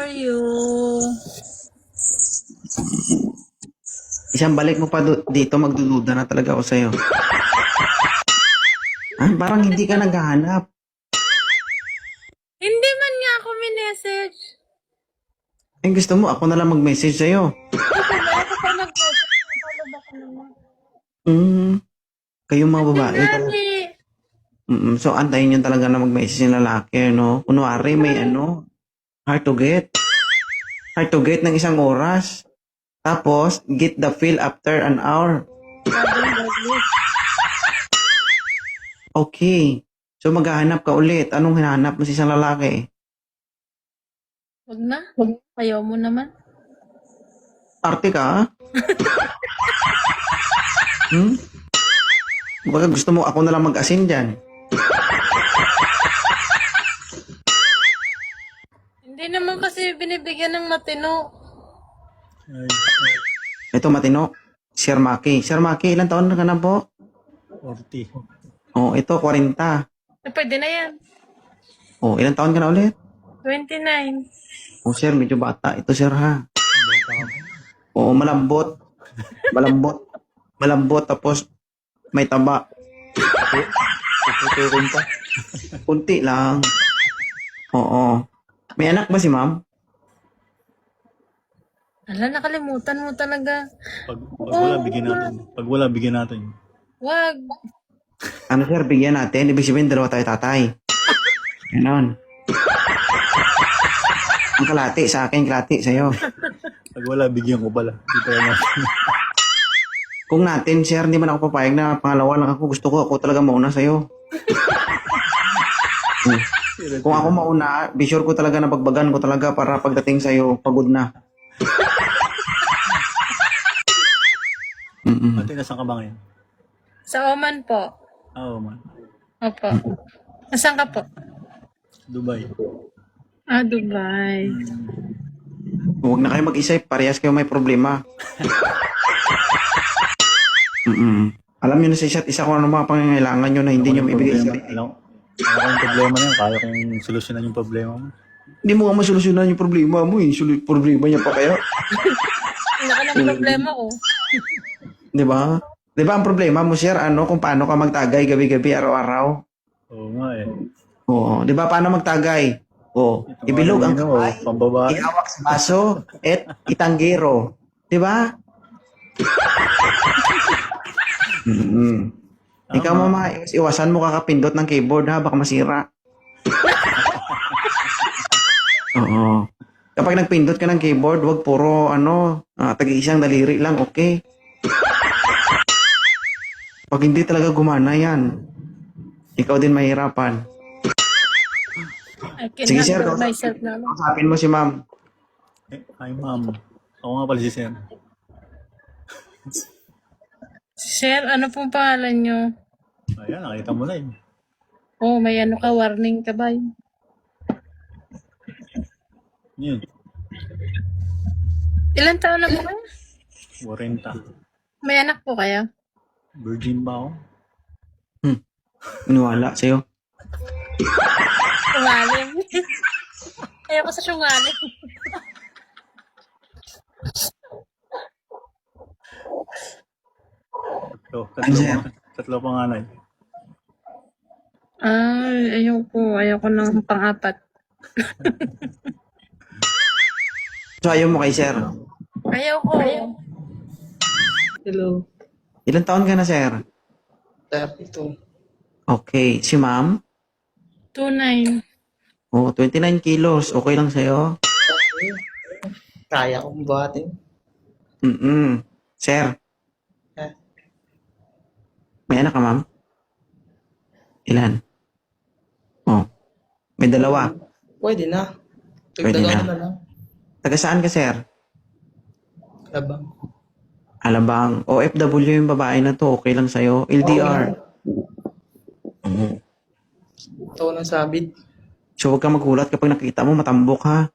are you? Isang balik mo pa dito, magdududa na talaga ako sa'yo. Parang hindi ka naghahanap. Hindi man nga ako minessage. Gusto mo, ako na lang mag-message sa'yo. Ako pa nag-message. Napalaba ko naman. Kayong mga babae. Nani. So, antayin nyo talaga na mag-message yung lalaki, no? Kunwari, may hard to get. Hard to get ng isang oras. Tapos, get the feel after an hour. Okay. So, maghahanap ka ulit. Anong hinahanap mo sa isang lalaki? Wag na. Ayaw mo naman. Arte ka? Baka gusto mo ako na lang mag-asin dyan. Hindi naman kasi binibigyan ng matino. Ito, matino. Sir Maki. Sir Maki, ilang taon ka na po? 40. Oh, ito, 40. Pwede na yan. Oh, ilang taon ka na ulit? 29. Oh, sir, medyo bata. Ito, sir, ha? Oo, malambot. Malambot. Malambot, tapos may taba. Tututurin pa. Kunti lang. Oo. May anak ba si ma'am? Ala, nakalimutan mo talaga. Pag wala, bigyan natin. Pag wala, bigyan natin. Wag. Ano, sir, bigyan natin. Ibig sabihin, dalawa tayo tatay. Ganon. Ang kalati sa akin, kalati sa'yo. Pag wala, bigyan ko pala. Dito na. Kung natin, sir, hindi man ako papayag na pangalawa lang ako. Gusto ko ako talaga mauna sa'yo. Kung ako mauna, be sure ko talaga na bagbagan ko talaga para pagdating sa'yo, pagod na. Ate, nasaan ka ba ngayon? Sa Oman po. Oo, man. Opo. Nasaan ka po? Dubai. Dubai. Huwag na kayo mag-isip, parehas kayo may problema. Alam nyo na sa isa't isa kung ano mga pangangailangan nyo na hindi nyo maibigay sa sarili. Alam ko yung problema na yun. Kaya kong solusyonan yung problema mo. Hindi mo nga masolusyonan yung problema mo eh. Problema niya pa kaya. Ano ka ng problema ko? Di ba? Di ba ang problema mo, sir, kung paano ka magtagay gabi-gabi, araw-araw? Oo nga eh. Oo. Di ba, paano magtagay? Ibilog ang kamay, pambabae. ihawak sa baso, at itanggero. Di ba? Ikaw mama, iwasan mo kakapindot ng keyboard ha, baka masira. Oo. Kapag nagpindot ka ng keyboard, wag puro tag-iisang daliri lang, okay? Pag hindi talaga gumana yan, ikaw din mahirapan. I can Sige, sir, handle myself na lang. kausapin mo si ma'am. Ay, ma'am. Ako nga pala si Sen. Sir, ano pong pangalan nyo? Ayan, nakita mo na yun. Oh, may warning ka ba? Yun. Ilan taon na po kayo? 40. May anak po kayo? Virgin ba ako? Iniwala sa'yo. Sungalim. Ayoko sa sungalim. Tatlo panganay. Ayoko ng pang-apat. So, ayaw mo kay sir. Ayoko. Hello. Ilang taon ka na, sir? 32. Okay. Si ma'am? 29. 29 kilos. Okay lang sa'yo? Kaya kong buhatin. Sir? Eh. May anak ka, ma'am? Ilan? May dalawa. Pwede na. Pwede Tagdagan na. na lang. Taga saan ka, sir? Labang. Alabang. OFW yung babae na to. Okay lang sa'yo? LDR. Ito ng sabit. So, huwag kang magulat kapag nakita mo, matambok, ha?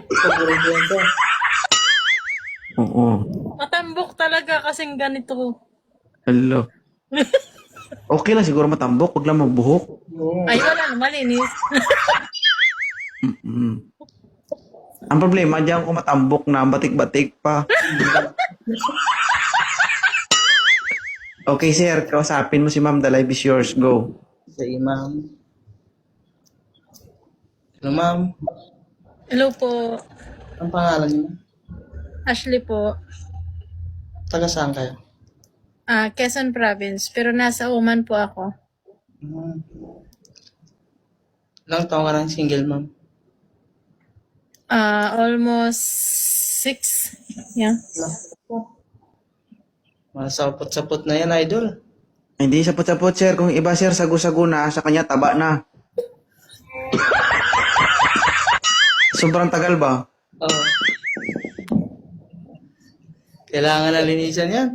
Paborito yan ko. Oo. Matambok talaga kasing ganito. Hello. Okay lang siguro matambok, wag lang magbuhok. Oo. Ay, wala na, malinis. Ang problema, diyan ko matambok na, batik-batik pa. Okay, sir, kausapin mo si ma'am. The live is yours. Go. Sige, ma'am. Hello, ma'am. Hello po. Ang pangalan niyo? Ashley po. Taga saan kayo? Quezon Province. Pero nasa Oman po ako. Hmm. Ilang taon ka ng single, ma'am? Almost 6. Yeah. Masapot-sapot na yan, idol. Hindi sapot-sapot, sir. Kung iba, sir, sagu-sagu na. Sa kanya, taba na. Sobrang tagal ba? Oo. Kailangan na linisan yan.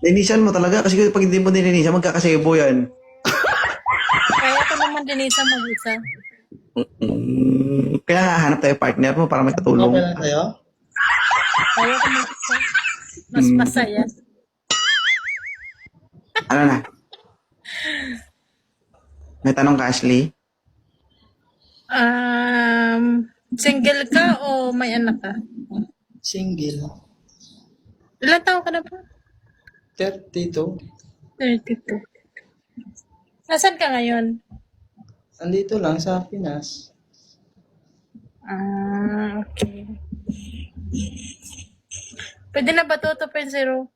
Linisan mo talaga. Kasi pag hindi mo nilinisan, magkakasebo yan. Kaya ko naman din isa mag-isa. Kaya nga, hanap tayo partner mo para may katulong. Okay lang kayo? Kaya ko mag-isa. Mas masaya. Ano na? May tanong ka, Ashley? Single ka o may anak ka? Single. Ilan taon ka na po? 32. 32. Nasaan ka ngayon? Andito lang sa Pinas. Okay. Pwede na ba to 2.0?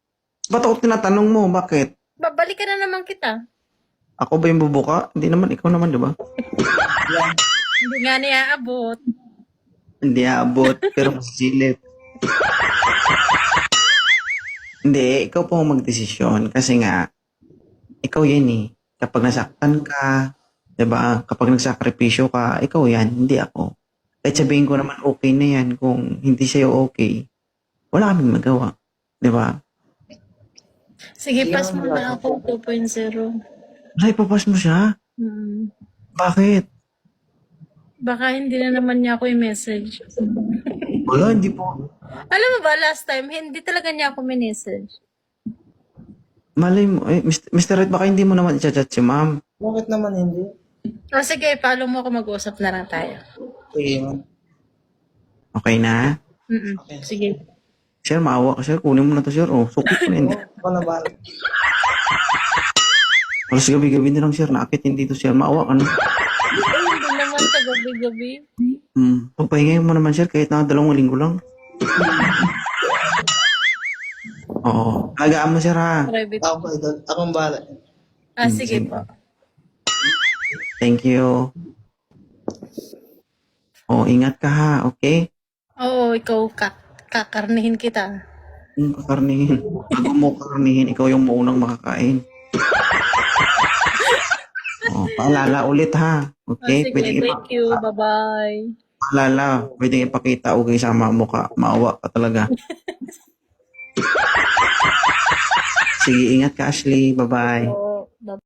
Ba't ako tinatanong mo? Bakit? Babalikan na naman kita. Ako ba yung bubuka? Hindi naman, ikaw naman, di ba? Hindi nga niya abot. Hindi aabot, pero masilip. Hindi, ikaw po ang magdesisyon. Kasi nga, ikaw yan eh. Kapag nasaktan ka, di ba? Kapag nagsakripisyo ka, ikaw yan, hindi ako. Kahit sabihin ko naman okay na yan, kung hindi sa'yo okay, wala kaming magawa. Di ba? Sige, pass mo na ako 2.0. Wala, ipapas mo siya? Bakit? Baka hindi na naman niya ako i-message. Wala, hindi po. Alam mo ba, last time, hindi talaga niya ako message. Malay mo, Mr. Red, baka hindi mo naman i-chat si ma'am. Bakit naman hindi? O sige, follow mo ako, mag-usap na lang tayo. Sige, ma'am. Okay na? Sige. Sir, maawa ka, sir. Kunin mo na to, sir. Oh, sukit ko na hindi. Ako na ba? Alas gabi-gabi na lang, sir. Naakitin dito, sir. Maawa ka na. Ay, hindi naman sa gabi-gabi. Pagpahingay mo naman, sir, kahit na 2 linggo lang. Oo. Alagaan mo, sir, ha? Private. Ako, idol. Akong bahala. Sige po. Thank you. Oh, ingat ka, ha? Okay? Oo, ikaw kakarnihin kita. Kakarnihin. Bago mo kakarnihin, ikaw yung maunang makakain. Oh, paalala ulit, ha? Okay? Sige, thank you. Bye-bye. Paalala, pwedeng ipakita o sa mukha. Maawa ka talaga. Sige, ingat ka, Ashley. Bye-bye. Oo, bye.